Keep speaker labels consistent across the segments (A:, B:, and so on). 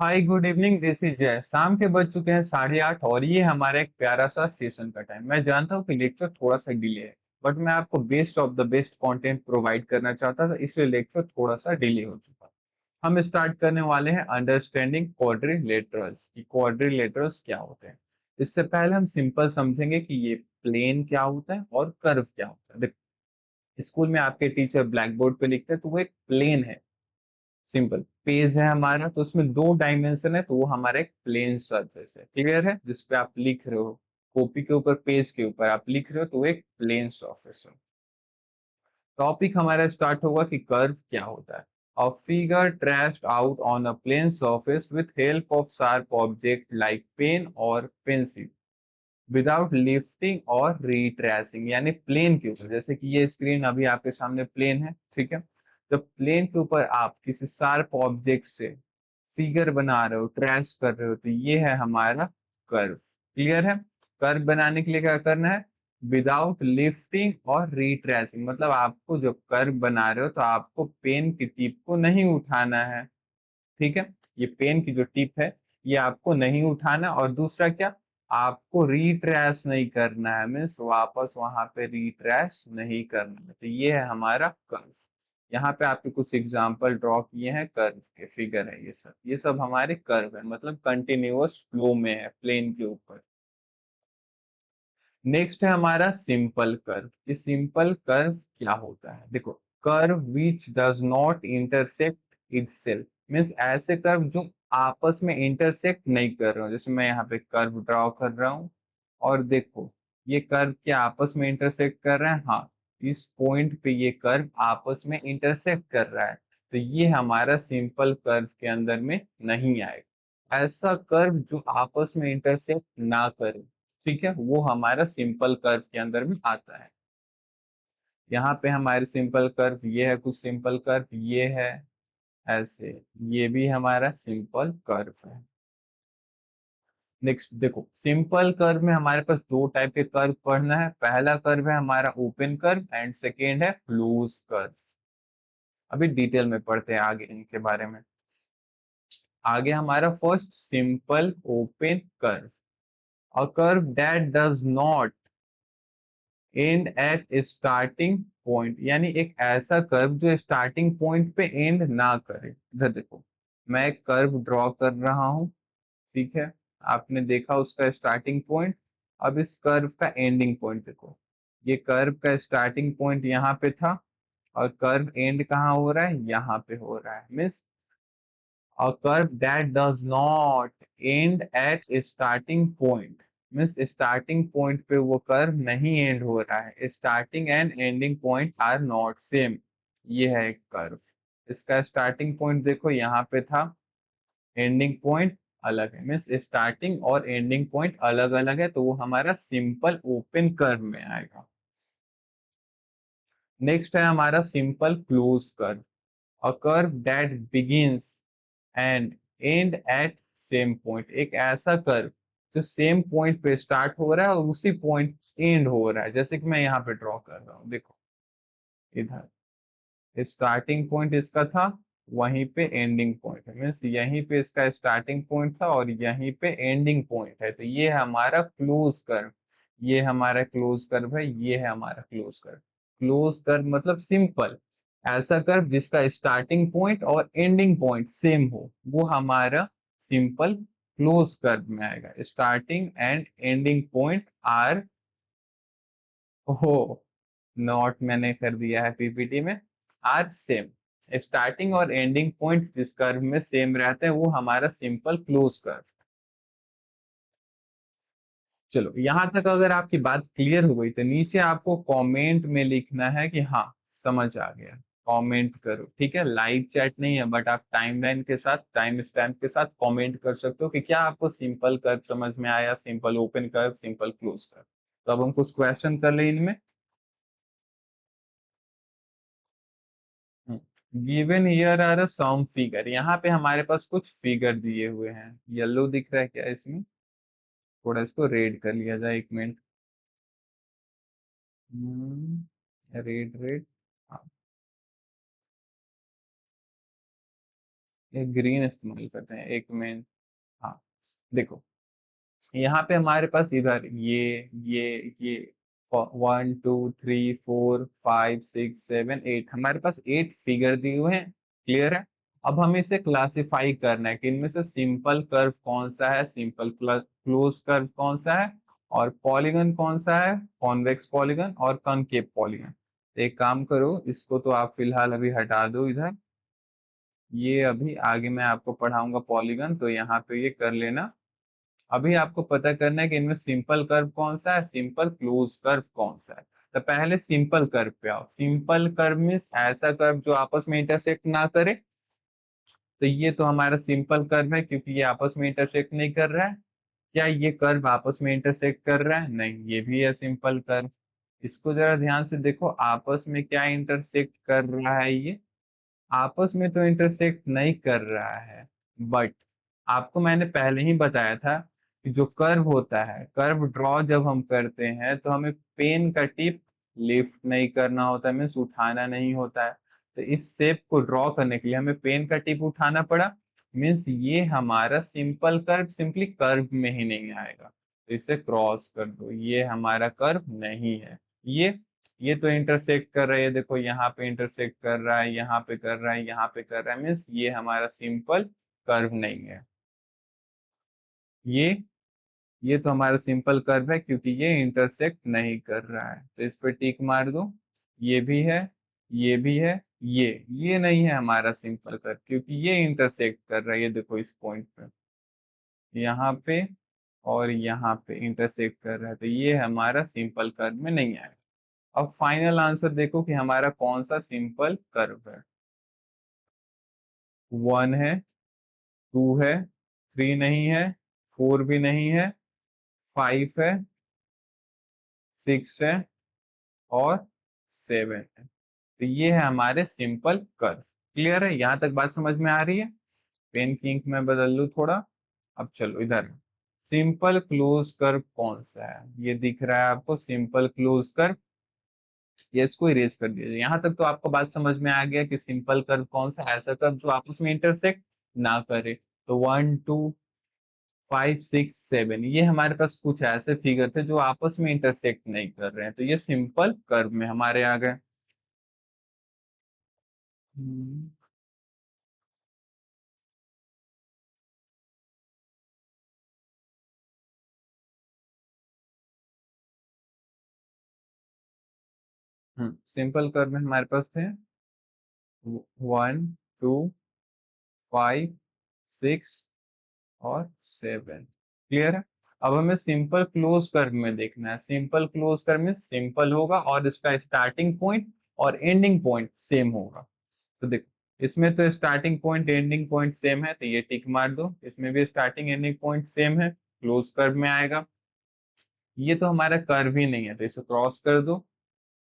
A: Hi good evening, this is जय। शाम के बज चुके हैं 8:30 और ये हमारा एक प्यारा सा सेशन का टाइम। मैं जानता हूँ कि लेक्चर थोड़ा सा डिले है, बट मैं आपको best of the best content provide करना चाहता था, इसलिए लेक्चर थोड़ा सा डिले हो चुका। हम स्टार्ट करने वाले हैं अंडरस्टैंडिंग क्वाड्रिलेटरल्स कि क्वाड्रिलेटरल्स क्या होते हैं। इससे पहले हम सिंपल समझेंगे कि ये प्लेन क्या होता है और कर्व क्या होता है। देखो, स्कूल में आपके टीचर ब्लैक बोर्ड पे लिखते हैं तो वो एक प्लेन है। सिंपल पेज है हमारा, तो उसमें दो डायमेंशन है, तो वो हमारा एक प्लेन सरफेस है। क्लियर है? जिसपे आप लिख रहे हो, कॉपी के ऊपर, पेज के ऊपर आप लिख रहे हो, तो वो एक प्लेन सरफेस है। टॉपिक हमारा स्टार्ट होगा कि कर्व क्या होता है। A figure traced out on a plane surface with help of sharp object like pen और पेंसिल विदाउट लिफ्टिंग और रिट्रेसिंग, यानी प्लेन के ऊपर। जैसे कि ये स्क्रीन अभी आपके सामने प्लेन है, ठीक है। तो प्लेन के ऊपर आप किसी शार्प ऑब्जेक्ट से फिगर बना रहे हो, ट्रेस कर रहे हो, तो ये है हमारा कर्व। क्लियर है? कर्व बनाने के लिए क्या करना है? विदाउट लिफ्टिंग और रिट्रेसिंग, मतलब आपको जब कर्व बना रहे हो तो आपको पेन की टिप को नहीं उठाना है। ठीक है, ये पेन की जो टिप है ये आपको नहीं उठाना। और दूसरा क्या, आपको रिट्रेस नहीं करना है, मीन्स वापस वहां पे रिट्रेस नहीं करना है। तो ये है हमारा कर्व। यहाँ पे आपके कुछ एग्जांपल ड्रॉ किए हैं, कर्व के फिगर है ये सब हमारे कर्व है, मतलब कंटिन्यूअस फ्लो में है प्लेन के ऊपर। नेक्स्ट है हमारा सिंपल कर्व। ये सिंपल कर्व क्या होता है? देखो, curve which does not intersect itself, means ऐसे कर्व जो आपस में इंटरसेक्ट नहीं कर रहे हो। जैसे मैं यहाँ पे कर्व ड्रॉ कर रहा हूँ और देखो, ये कर्व क्या आपस में इंटरसेक्ट कर रहे हैं? हाँ, इस पॉइंट पे ये कर्व आपस में इंटरसेक्ट कर रहा है, तो ये हमारा सिंपल कर्व के अंदर में नहीं आएगा। ऐसा कर्व जो आपस में इंटरसेक्ट ना करे, ठीक है, वो हमारा सिंपल कर्व के अंदर में आता है। यहाँ पे हमारे सिंपल कर्व ये है, कुछ सिंपल कर्व ये है ऐसे, ये भी हमारा सिंपल कर्व है। नेक्स्ट देखो, सिंपल कर्व में हमारे पास दो टाइप के कर्व पढ़ना है। पहला कर्व है हमारा ओपन कर्व एंड सेकेंड है क्लोज कर्व। अभी डिटेल में पढ़ते हैं आगे इनके बारे में। आगे हमारा first simple open curve, a curve that does not end at starting point, यानी एक ऐसा कर्व जो स्टार्टिंग पॉइंट पे एंड ना करे। इधर देखो, मैं एक कर्व ड्रॉ कर रहा हूं, ठीक है। आपने देखा उसका स्टार्टिंग पॉइंट, अब इस कर्व का एंडिंग पॉइंट देखो। ये कर्व का स्टार्टिंग पॉइंट यहाँ पे था और कर्व एंड कहाँ हो रहा है? यहाँ पे हो रहा है। Means a curve that does not end at starting point, means starting point पे वो कर्व नहीं एंड हो रहा है। Starting and ending point are not same. ये है एक कर्व, इसका स्टार्टिंग पॉइंट देखो यहाँ पे था, एंडिंग पॉइंट अलग है, मीन्स स्टार्टिंग और एंडिंग पॉइंट अलग अलग है, तो वो हमारा सिंपल ओपन कर्व में आएगा। नेक्स्ट है हमारा simple close curve, a curve that begins and end at same point, एक ऐसा कर्व जो सेम पॉइंट पे स्टार्ट हो रहा है और उसी पॉइंट एंड हो रहा है। जैसे कि मैं यहाँ पे ड्रॉ कर रहा हूँ, देखो इधर स्टार्टिंग पॉइंट इसका था, वहीं पे एंडिंग पॉइंट है, मीन्स यहीं पे इसका स्टार्टिंग पॉइंट था और यहीं पे एंडिंग पॉइंट है, तो ये है हमारा क्लोज कर्व। ये हमारा क्लोज कर्व है, ये है हमारा क्लोज कर्व। क्लोज कर्व मतलब सिंपल ऐसा कर्व जिसका स्टार्टिंग पॉइंट और एंडिंग पॉइंट सेम हो, वो हमारा सिंपल क्लोज कर्व में आएगा। Starting and ending point are, हो, नॉट मैंने कर दिया है पीपीटी में, आर सेम। स्टार्टिंग और एंडिंग पॉइंट जिस कर्व में सेम रहते हैं वो हमारा सिंपल क्लोज कर्व। चलो, यहां तक अगर आपकी बात क्लियर हो गई तो नीचे आपको कमेंट में लिखना है कि हाँ समझ आ गया। कमेंट करो, ठीक है। लाइव चैट नहीं है, बट आप टाइमलाइन के साथ, टाइम स्टैम्प के साथ कमेंट कर सकते हो कि क्या आपको सिंपल कर्व समझ में आया, simple open curve, simple close curve. तो अब हम कुछ क्वेश्चन कर ले इनमें। Given here are some figure, यहाँ पे हमारे पास कुछ फिगर दिए हुए हैं। येलो दिख रहा है क्या इसमें? थोड़ा इसको रेड कर लिया जाए, एक मिनट। रेड रेड, हाँ। एक ग्रीन इस्तेमाल करते हैं, एक मिनट। हाँ, देखो यहाँ पे हमारे पास इधर ये 1 2 3 4 5 6 7 8, हमारे पास 8 फिगर दिए हुए हैं। क्लियर है। अब हमें इसे क्लासिफाई करना है कि इनमें से सिंपल कर्व कौन सा है, सिंपल क्लोज कर्व कौन सा है, और पॉलीगन कौन सा है, कॉन्वेक्स पॉलीगन और कॉनकेव पॉलीगन। तो एक काम करो, इसको तो आप फिलहाल अभी हटा दो इधर। ये अभी आगे मैं आपको पढ़ाऊंगा पॉलीगन, तो यहाँ पे ये कर लेना। अभी आपको पता करना है कि इनमें सिंपल कर्व कौन सा है, सिंपल क्लोज कर्व कौन सा है। तो पहले सिंपल कर्व पे आओ। सिंपल कर्व मीन्स ऐसा कर्व जो आपस में इंटरसेक्ट ना करे। तो ये तो हमारा सिंपल कर्व है, क्योंकि ये आपस में इंटरसेक्ट नहीं कर रहा है। क्या ये कर्व आपस में इंटरसेक्ट कर रहा है? नहीं, ये भी है सिंपल कर्व। इसको जरा ध्यान से देखो, आपस में क्या इंटरसेक्ट कर रहा है ये? आपस में तो इंटरसेक्ट नहीं कर रहा है, बट आपको मैंने पहले ही बताया था कि जो कर्व होता है, कर्व ड्रॉ जब हम करते हैं तो हमें पेन का टिप लिफ्ट नहीं करना होता है, मीन्स उठाना नहीं होता है। तो इस शेप को ड्रॉ करने के लिए हमें पेन का टिप उठाना पड़ा। मीन्स ये हमारा सिंपल कर्व सिंपली कर्व में ही नहीं आएगा। तो इसे क्रॉस कर दो, ये हमारा कर्व नहीं है। ये तो इंटरसेक्ट कर रहा है, देखो यहाँ पे इंटरसेक्ट कर रहा है, यहाँ पे कर रहा है, यहाँ पे कर रहा है, मीन्स ये हमारा सिंपल कर्व नहीं है। ये ये तो हमारा सिंपल कर्व है, क्योंकि ये इंटरसेक्ट नहीं कर रहा है, तो इस पे टिक मार दो। ये भी है, ये भी है। ये नहीं है हमारा सिंपल कर्व, क्योंकि ये इंटरसेक्ट कर रहा है, ये देखो इस पॉइंट पे, यहाँ पे और यहाँ पे इंटरसेक्ट कर रहा है, तो ये हमारा सिंपल कर्व में नहीं आएगा। अब फाइनल आंसर देखो कि हमारा कौन सा सिंपल कर्व है। 1 है, 2 है, 3 नहीं है, 4 भी नहीं है, 5 है, 6 है और 7 है। तो ये है हमारे सिंपल कर्व। क्लियर है? यहां तक बात समझ में आ रही है? पेन की इंक में बदल लूं थोड़ा। अब चलो इधर, सिंपल क्लोज कर्व कौन सा है? ये दिख रहा है आपको सिंपल क्लोज कर्व। ये इसको इरेज कर दीजिए। यहाँ तक तो आपको बात समझ में आ गया कि सिंपल कर्व कौन सा, ऐसा कर्व जो आपस में इंटरसेक्ट ना करे। तो 1 2 5 6 7, ये हमारे पास कुछ ऐसे फिगर थे जो आपस में इंटरसेक्ट नहीं कर रहे हैं, तो ये सिंपल कर्व में हमारे आ गए। हम्म सिंपल कर्व में हमारे पास थे 1 2 5 6 और 7। क्लियर है? अब हमें सिंपल क्लोज कर्व में देखना है। सिंपल क्लोज कर्व में सिंपल होगा और इसका स्टार्टिंग पॉइंट और एंडिंग पॉइंट सेम होगा। तो देखो, इसमें तो starting point ending point same है, तो ये टिक मार दो। इसमें भी स्टार्टिंग एंडिंग पॉइंट सेम है, क्लोज कर्व में आएगा। ये तो हमारा कर्व ही नहीं है, तो इसे क्रॉस कर दो।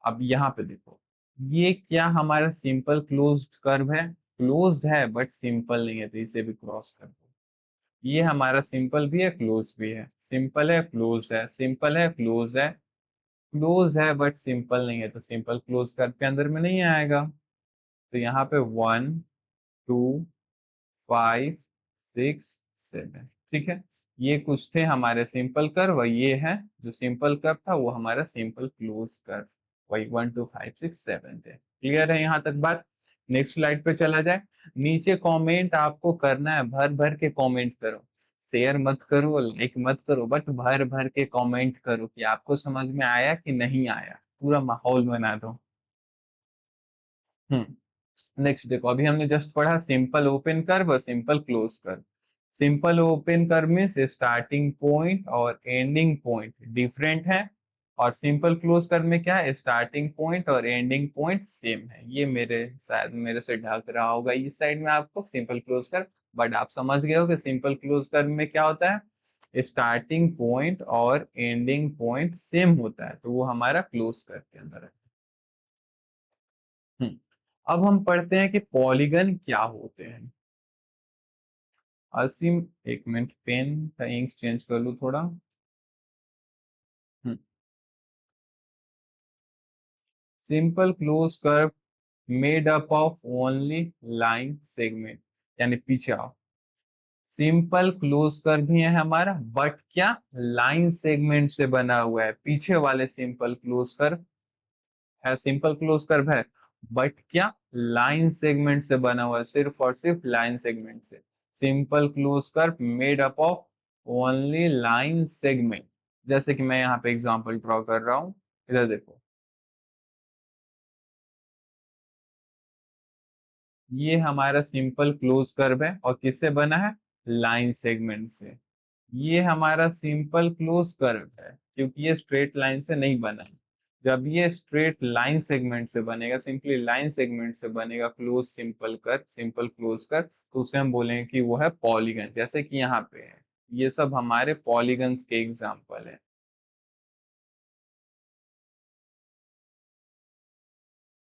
A: अब यहाँ पे देखो, ये क्या हमारा सिंपल क्लोज्ड कर्व है? क्लोज्ड है बट सिंपल नहीं है, तो इसे भी क्रॉस कर दो। ये हमारा सिंपल भी है, क्लोज भी है। सिंपल है, क्लोज है, सिंपल है, क्लोज है। क्लोज है बट सिंपल नहीं है, तो सिंपल क्लोज कर्व के अंदर में नहीं आएगा। तो यहाँ पे 1 2 5 6 7, ठीक है। ये कुछ थे हमारे सिंपल कर्व, और ये है जो सिंपल कर्व था वो हमारा सिंपल क्लोज कर्व। वही 1 2 5 6 7 थे। क्लियर है यहाँ तक बात? नेक्स्ट स्लाइड पे चला जाए। नीचे कमेंट आपको करना है, भर भर के कमेंट करो। शेयर मत करो, लाइक मत करो, बट भर भर के कमेंट करो कि आपको समझ में आया कि नहीं आया, पूरा माहौल बना दो। नेक्स्ट देखो, अभी हमने जस्ट पढ़ा सिंपल ओपन कर्व और simple close curve. Simple open curve में से स्टार्टिंग पॉइंट और एंडिंग पॉइंट डिफरेंट है, और सिंपल क्लोज कर्व में क्या है, स्टार्टिंग पॉइंट और एंडिंग पॉइंट सेम है। ये मेरे शायद मेरे से ढक रहा होगा इस साइड में आपको सिंपल क्लोज कर्व, बट आप समझ गए हो कि सिंपल क्लोज कर्व में क्या होता है, स्टार्टिंग पॉइंट और एंडिंग पॉइंट सेम होता है, तो वो हमारा क्लोज कर्व के अंदर है। हम्म अब हम पढ़ते हैं कि पॉलीगन क्या होते हैं। असीम, एक मिनट, पेन का इंक चेंज कर लूं थोड़ा। Simple close curve made up of only line segment, यानी पीछे आओ। सिंपल क्लोज कर्व भी है हमारा, बट क्या लाइन सेगमेंट से बना हुआ है। पीछे वाले सिंपल क्लोज कर्व है, सिंपल क्लोज कर्व है, बट क्या लाइन सेगमेंट से बना हुआ है, सिर्फ और सिर्फ लाइन सेगमेंट से। Simple close curve made up of only line segment. जैसे कि मैं यहाँ पे एग्जांपल ड्रॉ कर रहा हूँ, इधर देखो, ये हमारा सिंपल क्लोज कर्व है और किससे बना है, लाइन सेगमेंट से। ये हमारा सिंपल क्लोज कर्व है क्योंकि ये स्ट्रेट लाइन से नहीं बना है। जब ये स्ट्रेट लाइन सेगमेंट से बनेगा, सिंपली लाइन सेगमेंट से बनेगा close simple curve, simple close curve, तो उसे हम बोलेंगे कि वो है पॉलीगन। जैसे कि यहाँ पे है, ये सब हमारे पॉलीगन्स के एग्जाम्पल है।